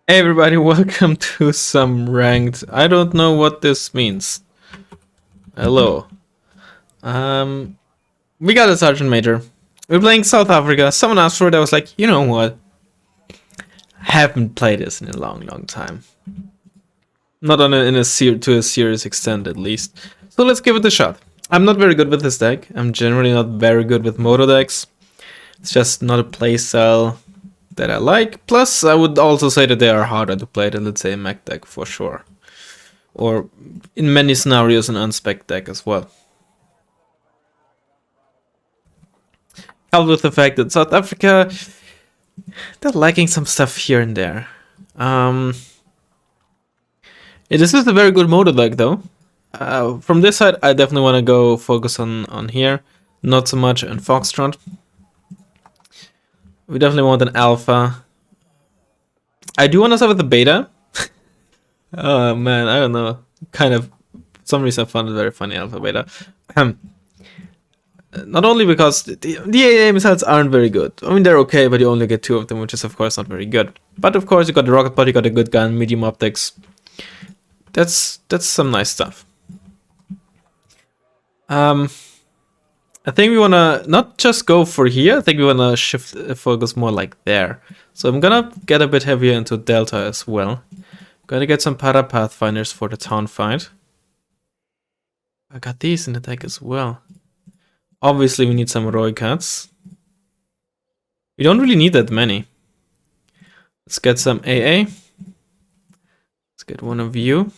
Hey everybody, welcome to some ranked. I don't know what this means. Hello. Um, we got a sergeant major. We're playing South Africa. Someone asked for it. I was like, you know what? Haven't played this in a long time. Not on to a serious extent, at least. So let's give it a shot. I'm not very good with this deck. I'm generally not very good with moto decks. It's just not a playstyle that I like. Plus, I would also say that they are harder to play than, let's say, a mech deck for sure. Or in many scenarios an unspec deck as well. Coupled with the fact that South Africa, they're lacking some stuff here and there. This is a very good motor deck though. From this side, I definitely want to go focus on here, not so much on Foxtrot. We definitely want an alpha. I do want to start with the beta. Oh man, I don't know. Kind of, for some reason I found it very funny, alpha beta. Not only because the AA missiles aren't very good. I mean, they're okay, but you only get 2 of them, which is of course not very good. But of course, you got the rocket pod, you got a good gun, medium optics. That's some nice stuff. I think we wanna not just go for here. I think we wanna shift focus more like there. So I'm gonna get a bit heavier into Delta as well. Gonna get some para pathfinders for the town fight. I got these in the deck as well. Obviously, we need some Roy cuts. We don't really need that many. Let's get some AA. Let's get one of you.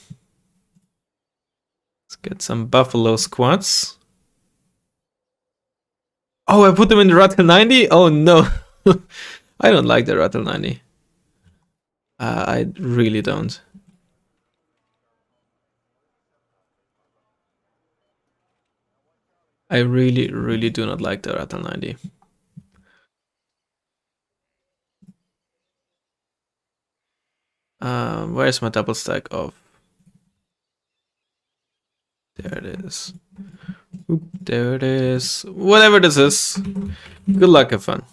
Let's get some Buffalo squads. Oh, I put them in the Rattle 90? Oh no. I don't like the Rattle 90. I really don't. I really do not like the Rattle 90. Where's my double stack of? There it is. Oop, there it is. Whatever this is. Good luck, have fun.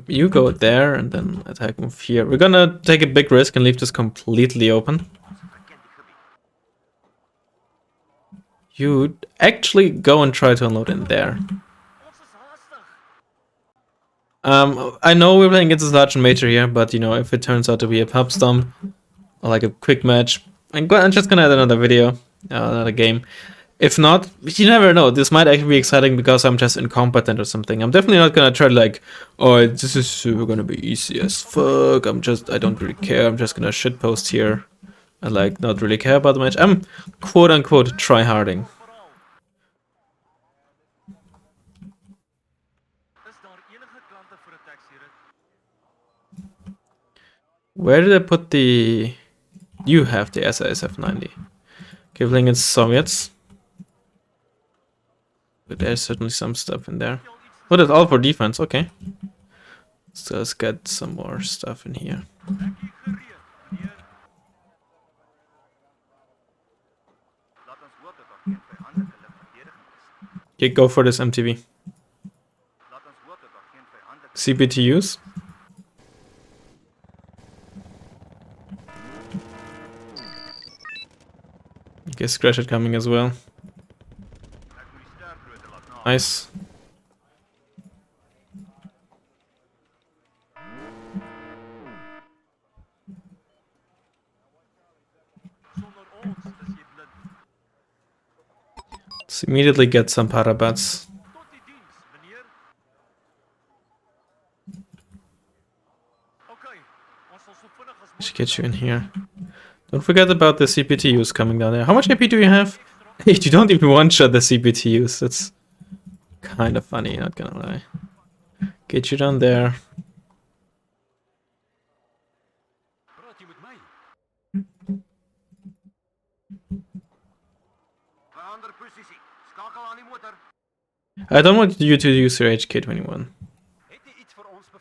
You go there and then attack move here. We're gonna take a big risk and leave this completely open. You actually go and try to unload in there. I know we're playing against a sergeant major here, but you know, if it turns out to be a pub stomp or like a quick match, I'm just gonna add another video, another game. If not, you never know. This might actually be exciting because I'm just incompetent or something. I'm definitely not gonna try to like, oh, this is gonna be easy as fuck. I don't really care. I'm just gonna shitpost here. I like not really care about the match. I'm quote unquote try-harding. Where did I put the... You have the SISF-90. Okay, playing against Soviets. But there's certainly some stuff in there. Oh, that's all for defense, okay. So let's get some more stuff in here. Okay, go for this MTV. CPTUs. Okay, Scratch it coming as well. Nice. Let's immediately get some parabats. Should get you in here. Don't forget about the CPTUs coming down there. How much AP do you have? You don't even one-shot the CPTUs. That's kind of funny, not gonna lie. Get you down there. I don't want you to use your HK21.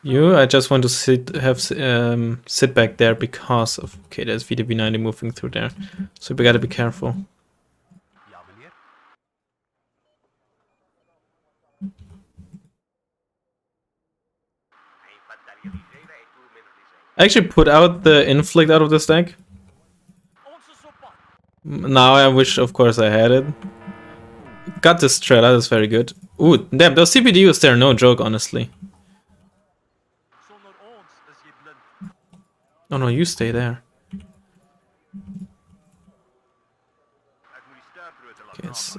I just want to sit back there because of... Okay, there's VDB90 moving through there. So we gotta be careful. I actually put out the inflict out of this deck. Now I wish, of course, I had it. Got this Strela, that's very good. Ooh, damn, those CPDUs, they're no joke, honestly. Oh no, you stay there. Okay, let's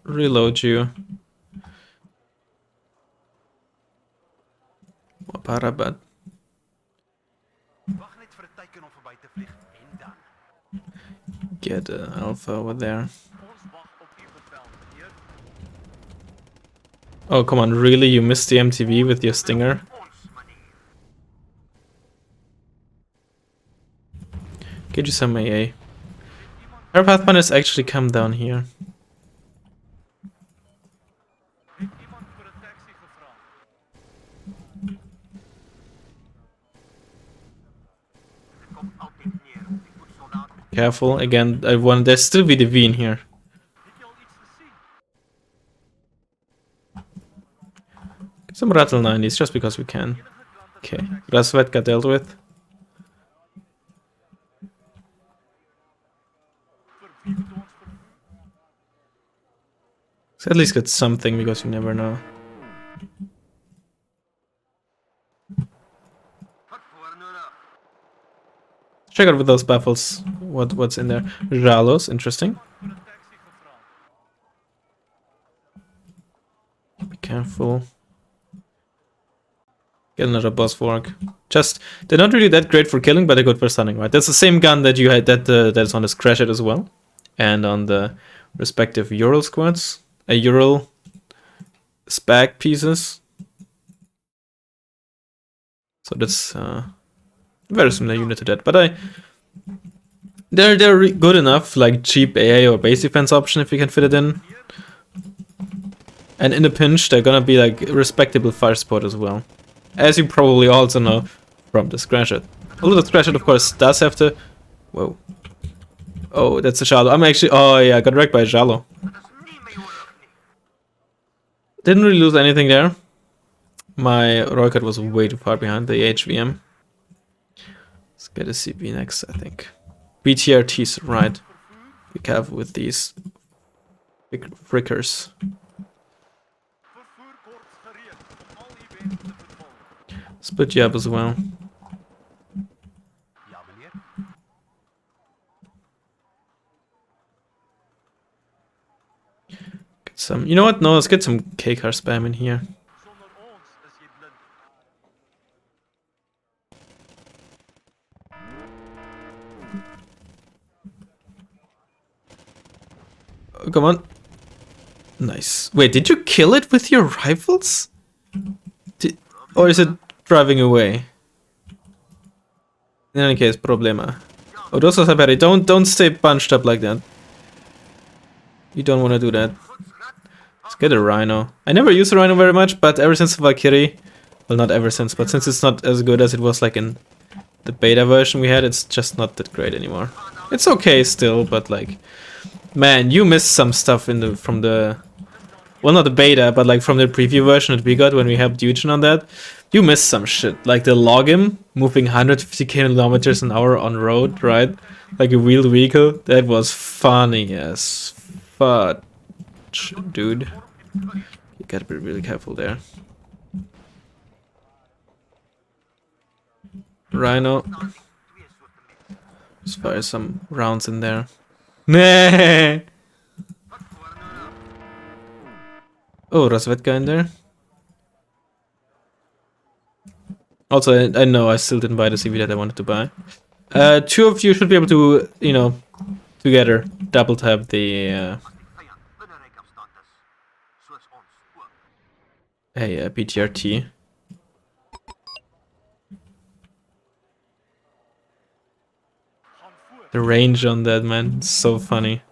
reload you. Waparabat. Get Alpha over there. Oh, come on, really? You missed the MTV with your Stinger? Get you some AA. Our Pathfinders actually come down here. Careful, again, there's still VDV in here. Get some Rattle 90s, just because we can. Okay, Razzmann got dealt with. So at least get something, because you never know. Check out with those baffles what's in there. Jalos, interesting. Be careful. Get another boss fork. Just, they're not really that great for killing, but they're good for stunning, right? That's the same gun that you had that's on this Crash It as well. And on the respective Ural squads. Ural spag pieces. So that's very similar unit to that, but they're good enough, like cheap AA or base defense option if you can fit it in. And in a pinch, they're gonna be like a respectable fire support as well, as you probably also know from the Crash It. Although the Crash It, of course, does have to. Whoa. Oh, that's a Jalo. I'm actually. Oh yeah, I got wrecked by a Jalo. Didn't really lose anything there. My rocket was way too far behind the HVM. Let's get a CP next, I think. BTRTs, right. Be careful with these frickers. Split you up as well. Get some. You know what? No, let's get some K-car spam in here. Oh, come on. Nice. Wait, did you kill it with your rifles? Or is it driving away? In any case, problema. Oh, those are Saberi. Don't stay bunched up like that. You don't want to do that. Let's get a Rhino. I never use a Rhino very much, but ever since Valkyrie, well, not ever since, but since it's not as good as it was like in the beta version we had, it's just not that great anymore. It's okay still, but like, man, you missed some stuff from the, well, not the beta, but like from the preview version that we got when we helped Eugen on that. You missed some shit, like the login moving 150 kilometers an hour on road, right? Like a wheeled vehicle. That was funny as fuck, dude. You gotta be really careful there. Rhino. Let's fire some rounds in there. Nah. Oh, Razvedka in there. Also, I know I still didn't buy the CV that I wanted to buy. Two of you should be able to, you know, together double tap the PTRT. The range on that, man, it's so funny.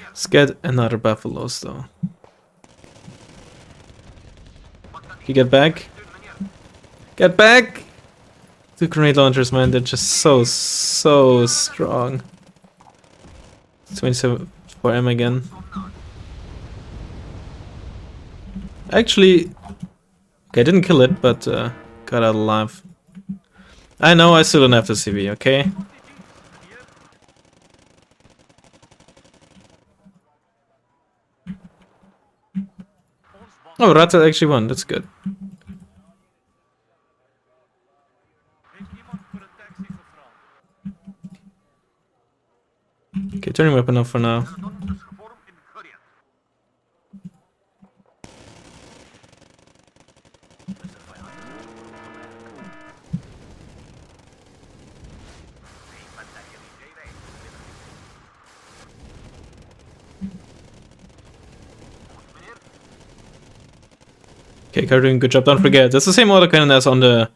Let's get another Buffaloes though. You get back? Get back! Two grenade launchers, man, they're just so strong. 27 for M again. Actually, Okay, I didn't kill it, but got out alive. I know I still don't have the CV, okay? Oh, Razzmann actually won, that's good. Okay, turning weapon off for now. Okay, Car doing a good job. Don't forget, that's the same autocannon as on the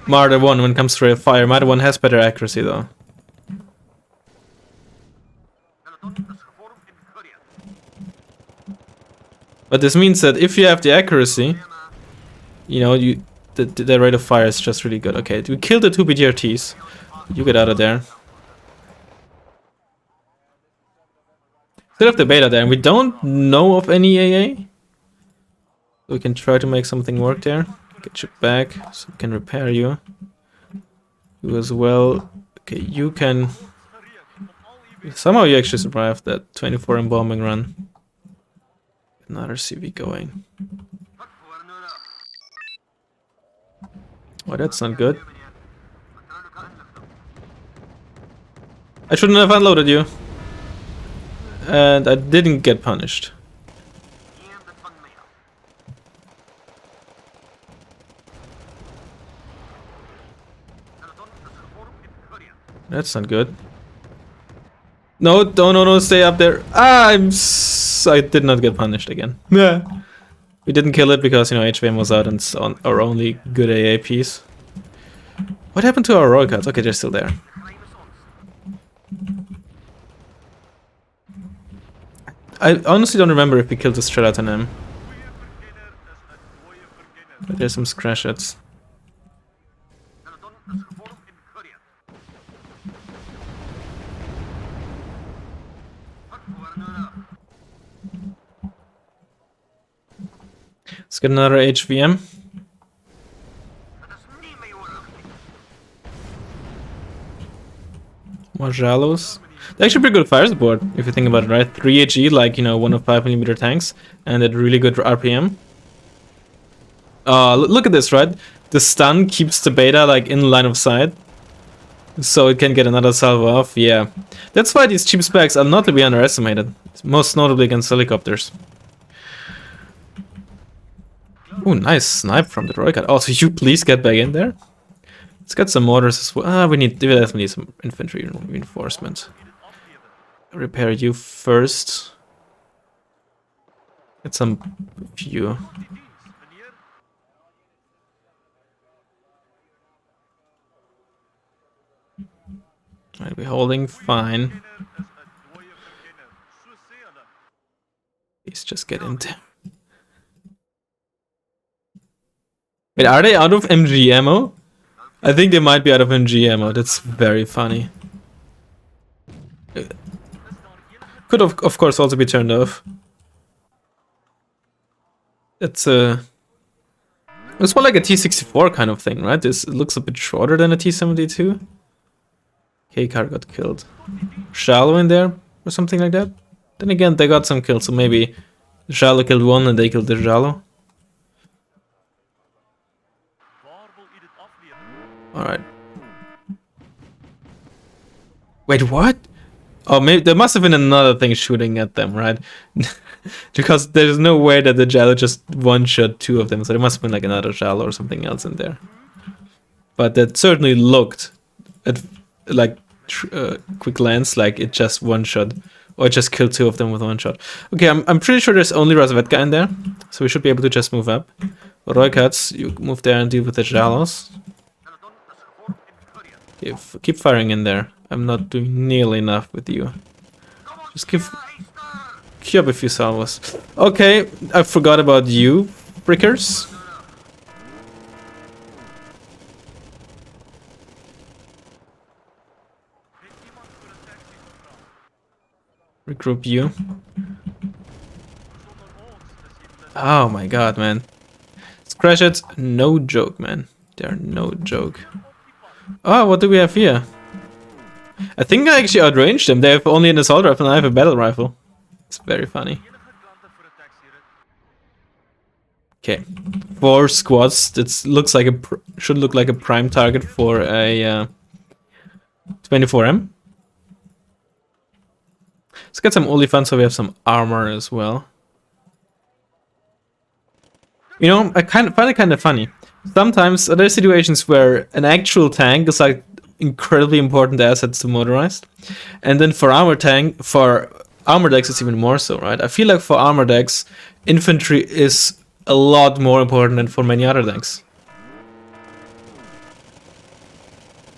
Marder 1 when it comes to rate of fire. Marder 1 has better accuracy though. But this means that if you have the accuracy, you know, the rate of fire is just really good. Okay, we killed the 2 BTRTs. You get out of there. Still have the beta there, and we don't know of any AA. We can try to make something work there. Get you back so we can repair you. You as well. Okay, you can... Somehow you actually survived that 24 embalming run. Another CV going. Oh, that's not good. I shouldn't have unloaded you. And I didn't get punished. That's not good. No, no, stay up there. Ah, I did not get punished again. Yeah. We didn't kill it because, you know, HVM was out and it's on our only good AA piece. What happened to our royal cards? Okay, they're still there. I honestly don't remember if we killed the Strelaton M. But there's some scratch hits. Let's get another HVM. More Jalos. They're actually pretty good fire support, if you think about it, right? 3 HE, like, you know, 1 of 5mm tanks, and at really good RPM. Look at this, right? The stun keeps the beta, like, in line of sight. So it can get another salvo off, yeah. That's why these cheap specs are not to be underestimated. Most notably against helicopters. Ooh, nice snipe from the Roycat. Oh, so you please get back in there? Let's get some mortars as well. Ah, we definitely need some infantry reinforcement. Repair you first. Get some few. Alright, we're holding fine. Please just get in there. Wait, are they out of MG ammo? I think they might be out of MG ammo. That's very funny. Could of course also be turned off. It's more like a T-64 kind of thing, right? This looks a bit shorter than a T-72. K-car got killed. Shallow in there or something like that. Then again, they got some kills, so maybe Shallow killed one and they killed the Shallow. Alright. Wait, what? Oh, maybe there must have been another thing shooting at them, right? Because there's no way that the Jallo just one-shot 2 of them, so there must have been like another Jallo or something else in there. But that certainly looked at like quick glance like it just one-shot, or it just killed 2 of them with one shot. Okay, I'm pretty sure there's only Razzmann in there, so we should be able to just move up. Roycats, you move there and deal with the Jallos. Keep firing in there. I'm not doing nearly enough with you. Just queue up a few salvos. Okay, I forgot about you, prickers. Regroup you. Oh my god, man. Crash it. No joke, man. They're no joke. Oh, what do we have here? I think I actually outranged them. They have only an assault rifle and I have a battle rifle. It's very funny. Okay, 4 squads. That looks like should look like a prime target for a 24M. Let's get some olifants so we have some armor as well. You know, I find it kind of funny. Sometimes there are situations where an actual tank is like incredibly important assets to motorized, and then for armor decks it's even more so, right? I feel like for armor decks, infantry is a lot more important than for many other decks.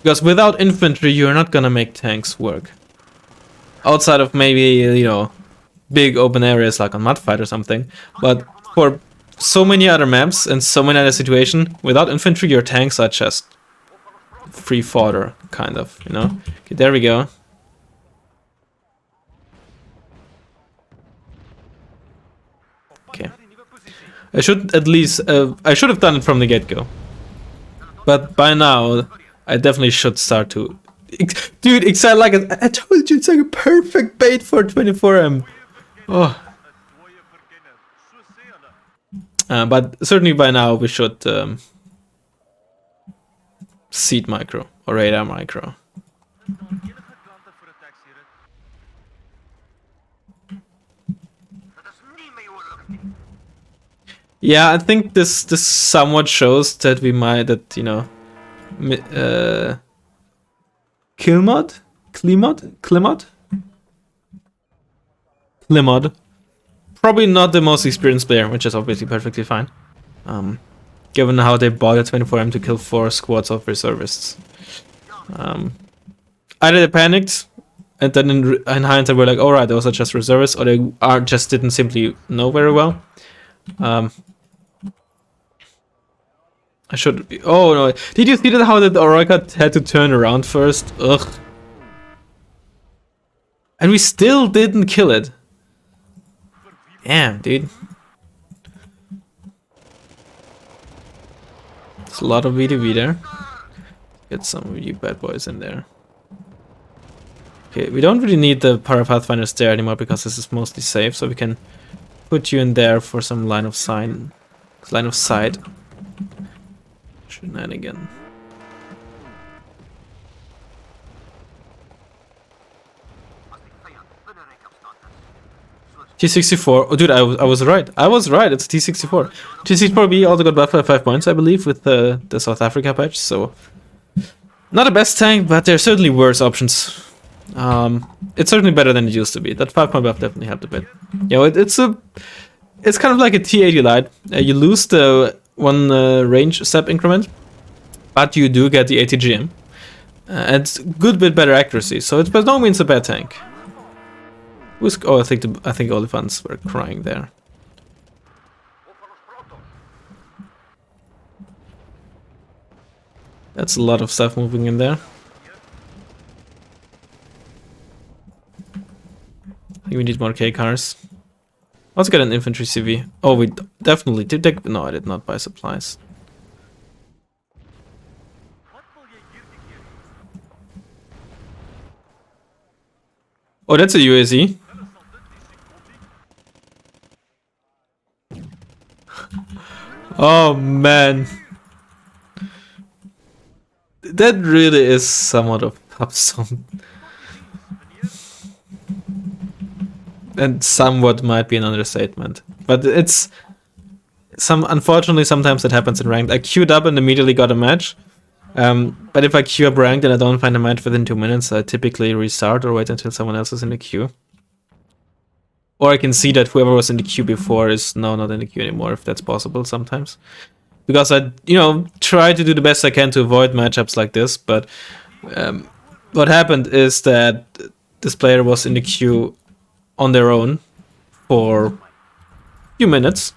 Because without infantry, you're not gonna make tanks work. Outside of maybe, you know, big open areas like on Mudfight or something. But for so many other maps and so many other situations, without infantry, your tanks are just free fodder, kind of, you know? Okay, there we go. Okay. I should at least, I should have done it from the get-go. But by now, I definitely should start to... Dude, exactly like I told you, it's like a perfect bait for 24M. Oh. But certainly by now we should seed micro or radar micro. Yeah, I think this somewhat shows that we might, that, you know, Klimod, probably not the most experienced player, which is obviously perfectly fine. Given how they bought a 24M to kill 4 squads of reservists. Either they panicked, and then in hindsight we're like, alright, those are just reservists, or they just didn't simply know very well. I should... Oh no, did you see that how the Oroka had to turn around first? Ugh. And we still didn't kill it. Damn, dude. There's a lot of VDV there. Get some of you bad boys in there. Okay, we don't really need the Parapathfinders there anymore because this is mostly safe, so we can put you in there for some line of sight. Shenanigan. T64. Oh, dude, I was right. I was right. It's T64. T64B also got buffed by 5 points, I believe, with the South Africa patch. So, not the best tank, but there are certainly worse options. It's certainly better than it used to be. That 5-point buff definitely helped a bit. You know, it's kind of like a T80 light. You lose the 1 range step increment, but you do get the ATGM. And it's a good bit better accuracy. So it's by no means a bad tank. Oh, I think Olifants were crying there. That's a lot of stuff moving in there. I think we need more K cars. Let's get an infantry CV. Oh, we definitely did take... No, I did not buy supplies. Oh, that's a UAZ. Oh man, that really is somewhat of pop song, and somewhat might be an understatement. But it's unfortunately sometimes that happens in ranked. I queued up and immediately got a match. But if I queue up ranked and I don't find a match within 2 minutes, I typically restart or wait until someone else is in the queue. Or I can see that whoever was in the queue before is now not in the queue anymore, if that's possible sometimes. Because I, you know, try to do the best I can to avoid matchups like this, but what happened is that this player was in the queue on their own for a few minutes.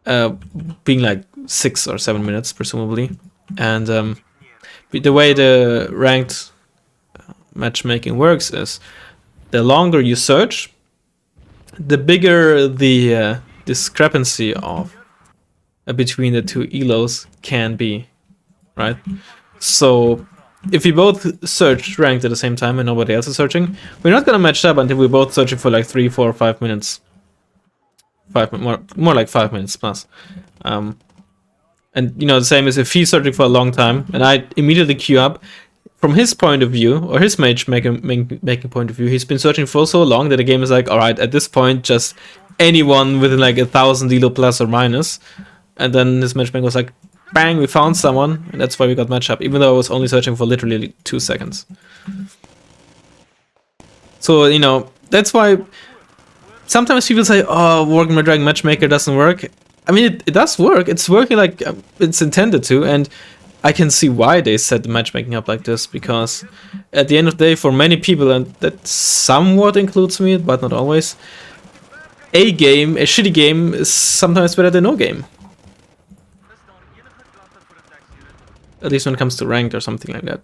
Being like 6 or 7 minutes, presumably. And the way the ranked matchmaking works is the longer you search, the bigger the discrepancy of between the two elos can be, right? So if we both search ranked at the same time and nobody else is searching, we're not gonna match up until we're both searching for like 3, 4, 5 minutes. More like 5 minutes plus. And you know, the same as if he's searching for a long time and I immediately queue up. From his point of view, or his making point of view, he's been searching for so long that the game is like, alright, at this point, just anyone within like 1,000 elo plus or minus. And then his matchmaker was like, bang, we found someone, and that's why we got matched up, even though I was only searching for literally 2 seconds. So, you know, that's why sometimes people say, oh, working my Dragon Matchmaker doesn't work. I mean, it does work. It's working like it's intended to, and I can see why they set the matchmaking up like this, because at the end of the day, for many people, and that somewhat includes me, but not always, a shitty game, is sometimes better than no game. At least when it comes to ranked or something like that.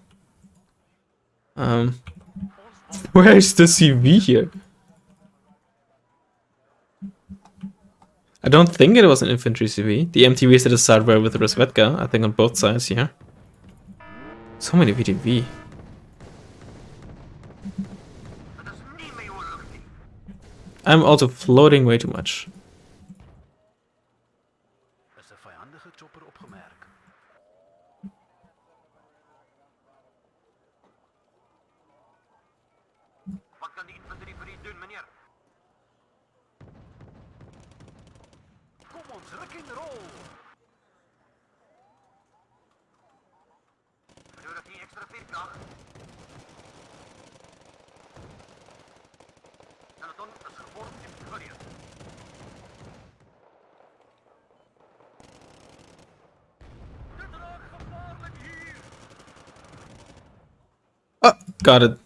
Where is the CV here? I don't think it was an infantry CV. The MTV is at the start were with Razzmann, I think on both sides here. So many VTV. I'm also floating way too much. Oh, got it.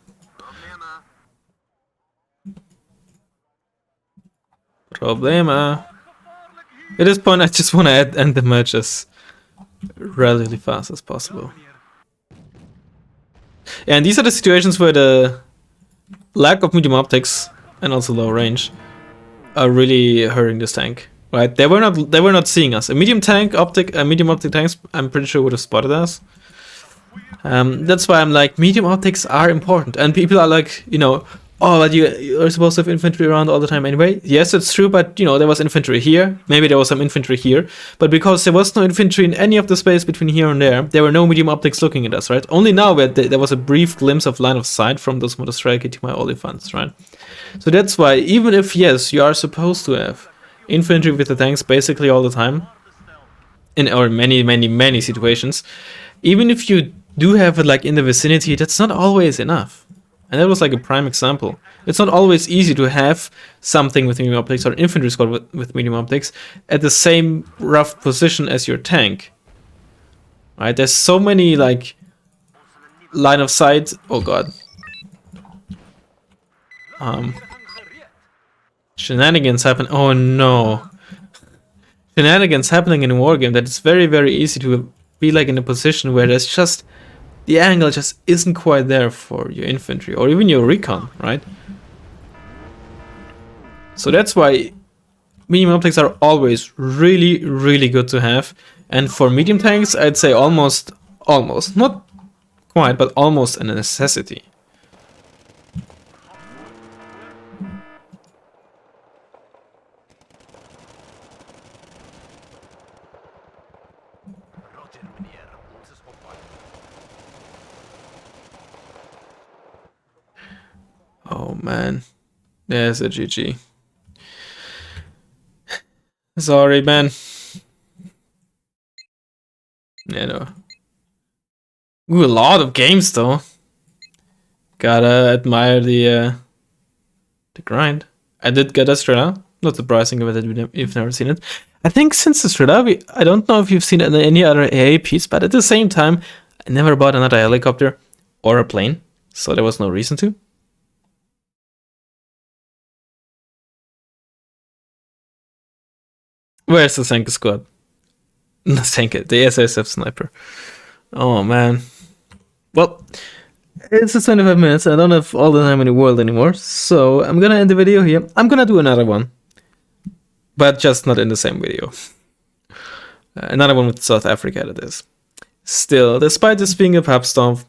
Problema. At this point, I just want to end the match as relatively fast as possible. And these are the situations where the lack of medium optics and also low range are really hurting this tank. Right? They were not seeing us. A medium optic tanks, I'm pretty sure would have spotted us. That's why I'm like, medium optics are important, and people are like, you know, oh, but you're supposed to have infantry around all the time anyway. Yes, it's true, but you know, there was infantry here, maybe there was some infantry here, but because there was no infantry in any of the space between here and there were no medium optics looking at us, right? Only now where there was a brief glimpse of line of sight from those Motostrike to my Olifants, right? So that's why, even if, yes, you are supposed to have infantry with the tanks basically all the time, in or many situations, even if you do have it like in the vicinity, that's not always enough. And that was like a prime example. It's not always easy to have something with medium optics or an infantry squad with medium optics at the same rough position as your tank. Right? There's so many like line of sight. Oh god. Shenanigans happen. Oh no. Shenanigans happening in a wargame that it's very, very easy to be like in a position where there's just the angle just isn't quite there for your infantry or even your recon, right? So that's why medium optics are always really, really good to have. And for medium tanks, I'd say almost, not quite, but almost a necessity. Oh man, there's a GG. Sorry, man. Yeah, no. Ooh, a lot of games though. Gotta admire the grind. I did get a Strela. Not surprising that you've never seen it. I think since the Strela, I don't know if you've seen it in any other AA piece, but at the same time, I never bought another helicopter or a plane, so there was no reason to. Where's the Senka squad? The Senka, the SSF sniper. Oh man. Well, it's just 25 minutes. I don't have all the time in the world anymore, so I'm gonna end the video here. I'm gonna do another one, but just not in the same video. Another one with South Africa, that is. Still, despite this being a pub stomp,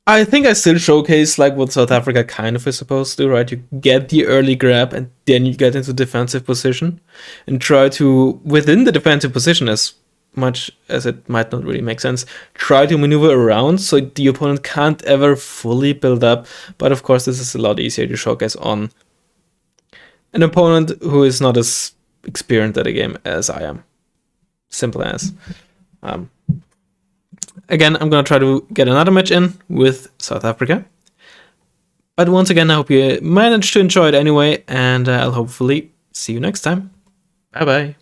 I think I still showcase like what South Africa kind of is supposed to do, right? You get the early grab and then you get into defensive position and try to, within the defensive position, as much as it might not really make sense, try to maneuver around so the opponent can't ever fully build up. But of course, this is a lot easier to showcase on an opponent who is not as experienced at a game as I am. Simple as. Again, I'm going to try to get another match in with South Africa. But once again, I hope you managed to enjoy it anyway, and I'll hopefully see you next time. Bye-bye.